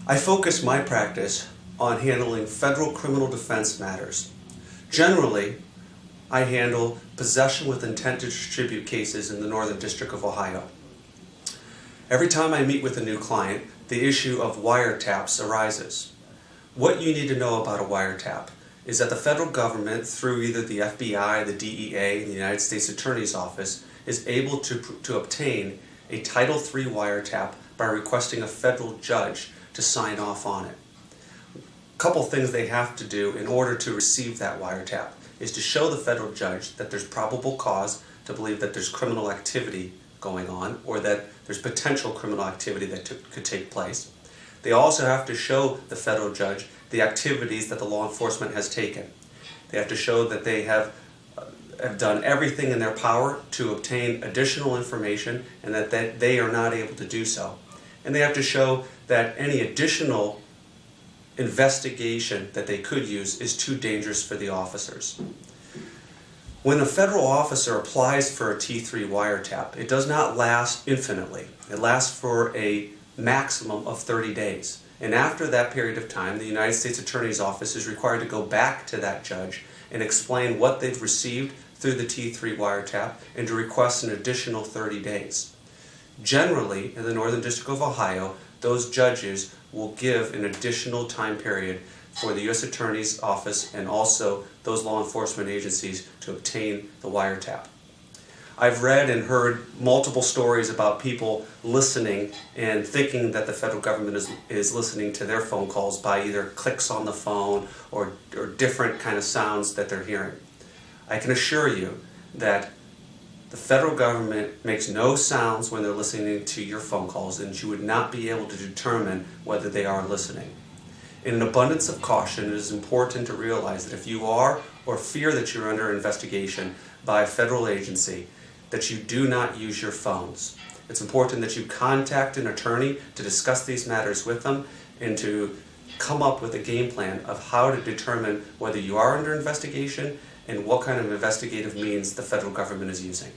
I focus my practice on handling federal criminal defense matters. Generally, I handle possession with intent to distribute cases in the Northern District of Ohio. Every time I meet with a new client, the issue of wiretaps arises. What you need to know about a wiretap is that the federal government, through either the FBI, the DEA, and the United States Attorney's Office, is able to obtain a Title III wiretap by requesting a federal judge to sign off on it. A couple things they have to do in order to receive that wiretap is to show the federal judge that there's probable cause to believe that there's criminal activity going on or that there's potential criminal activity that could take place. They also have to show the federal judge the activities that the law enforcement has taken. They have to show that they have done everything in their power to obtain additional information and that they are not able to do so. And they have to show that any additional investigation that they could use is too dangerous for the officers. When a federal officer applies for a T3 wiretap, it does not last infinitely. It lasts for a maximum of 30 days. And after that period of time, the United States Attorney's Office is required to go back to that judge and explain what they've received through the T3 wiretap and to request an additional 30 days. Generally, in the Northern District of Ohio, those judges will give an additional time period for the U.S. Attorney's Office and also those law enforcement agencies to obtain the wiretap. I've read and heard multiple stories about people listening and thinking that the federal government is listening to their phone calls by either clicks on the phone or different kind of sounds that they're hearing. I can assure you that the federal government makes no sounds when they're listening to your phone calls, and you would not be able to determine whether they are listening. In an abundance of caution, it is important to realize that if you are or fear that you're under investigation by a federal agency, that you do not use your phones. It's important that you contact an attorney to discuss these matters with them and to come up with a game plan of how to determine whether you are under investigation and what kind of investigative means the federal government is using.